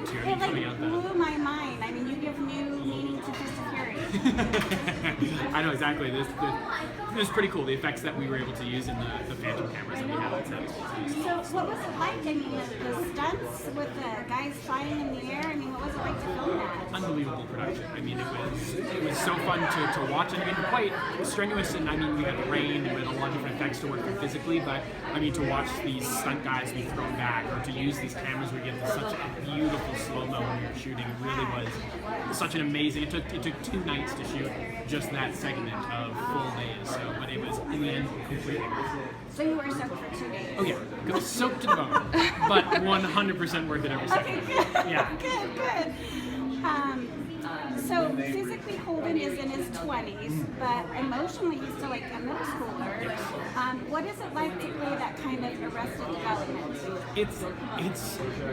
too. I It mean, like coming out blew my mind. I mean, you give new meaning to Fist of Fury. I know exactly. This was pretty cool. The effects that we were able to use in the Phantom cameras that we have on set. So what was it like? I mean, the stunts with the guys flying in the air. I mean, what was it like to film that? Unbelievable production. I mean, it was so fun to watch, and I mean, quite strenuous. And I mean, we had the rain and we had a lot of different effects to work through physically. But I mean, to watch these stunt guys be thrown back, or to use these cameras, we get such a beautiful slow mo when we were shooting. It really was such an amazing. It took 2 nights to shoot just that segment of full days. So, but it was in the end completely worth it. So you were soaked for 2 days. Oh yeah, it was soaked to the bone, but 100% worth it every second. Okay, good. Yeah. Good. So physically Holden is in his 20s, but emotionally he's still like a middle schooler. What is it like to play that kind of Arrested Development?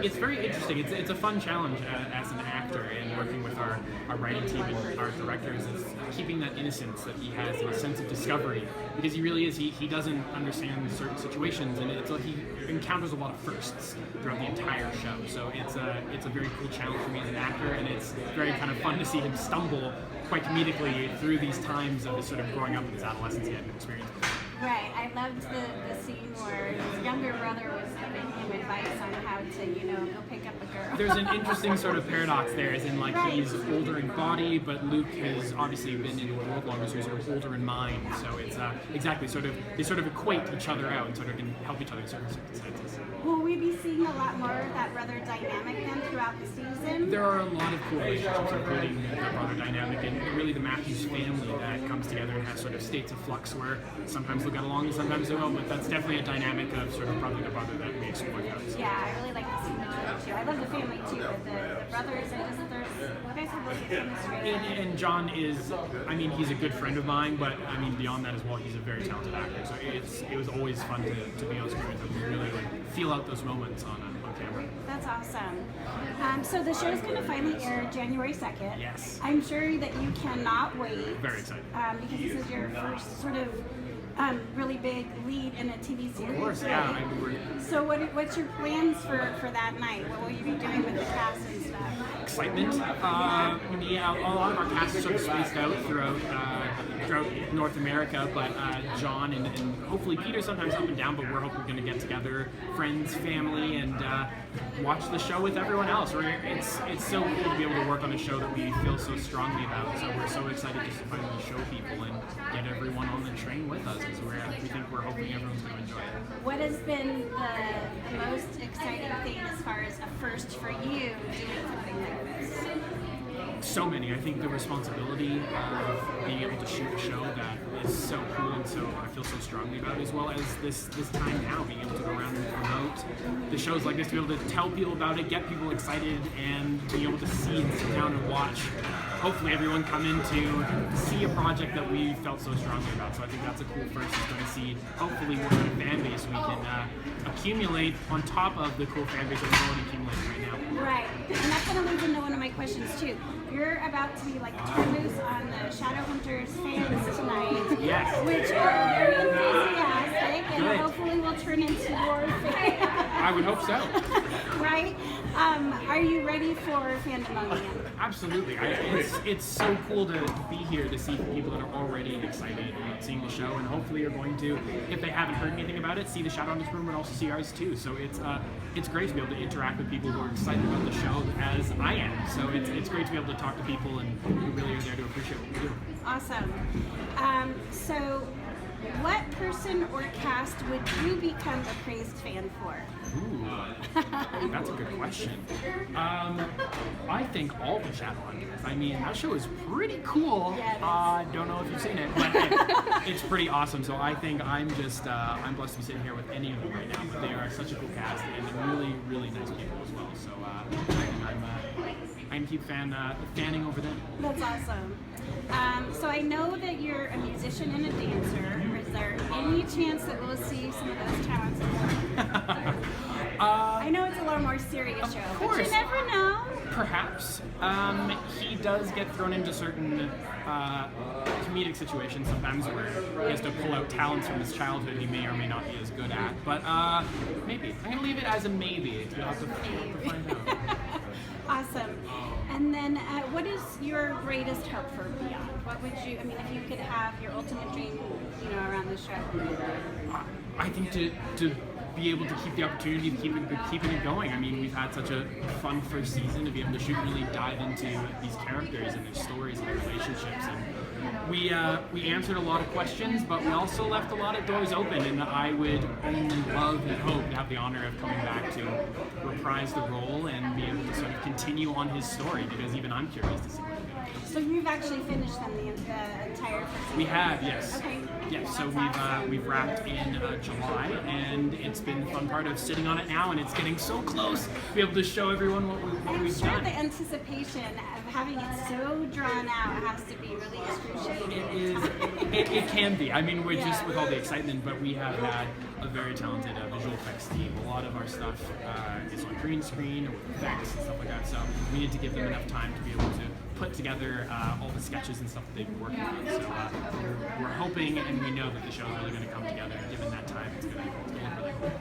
It's very interesting. It's a fun challenge as an actor, and working with our writing team and our directors is keeping that innocence that he has and a sense of discovery, because he really is. He doesn't understand certain situations, and it's like he encounters a lot of firsts throughout the entire show. So it's a very cool challenge for me as an actor, and it's very kind of fun to see him stumble quite comedically through these times of his sort of growing up in his adolescence he hadn't experienced before. Right. I loved the scene where his younger brother was giving him advice on how to, go pick up a girl. There's an interesting sort of paradox there, as in like he's older in body, but Luke has obviously been in the world longer, so he's sort of older in mind. So it's exactly they sort of equate each other out and sort of can help each other in certain circumstances. Will we be seeing a lot more of that brother dynamic then throughout the season? There are a lot of cool relationships, including the brother dynamic and really the Matthews family that comes together and has sort of states of flux where sometimes they'll get along and sometimes they won't, but that's definitely a dynamic of sort of brother to brother that we explore throughout the season. Yeah, I really like the scene between the two. I love the family too, but the brothers are just, you guys have really good chemistry. And John is, I mean, he's a good friend of mine, but I mean, beyond that as well, he's a very talented actor. So it was always fun to be on screen with him and really feel out those moments on camera. That's awesome. So the show's going to finally air January 2nd. Yes. I'm sure that you cannot wait. Very excited. Because this is your first sort of really big lead in a TV series. Of course, right? yeah. So what's your plans for that night? What will you be doing with the cast and stuff? Excitement. Yeah, a lot of our cast is sort of spaced out throughout North America, but John and hopefully Peter sometimes up and down, but we're hoping we're going to get together, friends, family, and watch the show with everyone else. It's so cool to be able to work on a show that we feel so strongly about, so we're so excited just to finally show people and get everyone on the train with us, because we're hoping everyone's going to enjoy it. What has been the most exciting thing as far as a first for you doing something like this? So many. I think the responsibility of being able to shoot a show that is so cool and so I feel so strongly about, as well as this time now, being able to go around and promote the shows like this, to be able to tell people about it, get people excited, and be able to see and sit down and watch. Hopefully everyone come in to see a project that we felt so strongly about. So I think that's a cool first, is going to see hopefully what kind of fan base we can accumulate on top of the cool fan base that we're already accumulating right now. Right, and that's going to lead into one of my questions too. You're about to be like turn loose on the Shadowhunters fans tonight, Yes. which are very enthusiastic and Good. hopefully will turn into your fans. I would hope so. Right? Are you ready for Fandemonium? Absolutely. It's so cool to be here to see people that are already excited about seeing the show, and hopefully are going to, if they haven't heard anything about it, see the Shadowhunters room and also see ours too. So it's great to be able to interact with people who are excited about the show as I am. So it's great to be able to talk to people and who really are there to appreciate what we do. Awesome. So what person or cast would you become a praised fan for? Ooh, that's a good question. I think all the Shadowhunters. I mean, that show is pretty cool. Yeah, don't know if you've seen it, but it's pretty awesome. So I think I'm blessed to be sitting here with any of them right now. But they are such a cool cast and they're really, really nice people as well. So I'm keep fanning over them. That's awesome. So I know that you're a musician and a dancer. Is there any chance that we'll see some of those talents? I know it's a little more serious show, but you never know. Perhaps. He does get thrown into certain comedic situations sometimes where he has to pull out talents from his childhood he may or may not be as good at. But maybe. I'm going to leave it as a maybe. You'll have to find out. what is your greatest hope for Beyond? What would you, I mean, if you could have your ultimate dream, around the show? I think to be able to keep the opportunity to keeping it going. I mean, we've had such a fun first season to be able to shoot and really dive into these characters and their stories and their relationships. And we answered a lot of questions, but we also left a lot of doors open. And I would only love and hope to have the honor of coming back to reprise the role and be able to sort of continue on his story, because even I'm curious to see what he does. So you've actually finished then the entire first season? We have, yes. Okay. Yes, so That's we've wrapped in July, and it's been the fun part of sitting on it now, and it's getting so close to be able to show everyone what I'm we've sure done. the anticipation of having it so drawn out has to be really excruciating. It can be. I mean, we're just Yeah. with all the excitement, but we have had a very talented visual effects team. A lot of our stuff is on green screen or with effects and stuff like that, so we need to give them enough time to be able to put together all the sketches and stuff that they've been working on. So we're hoping, and we know that the show is really going to come together. Given that time, it's going to look really cool.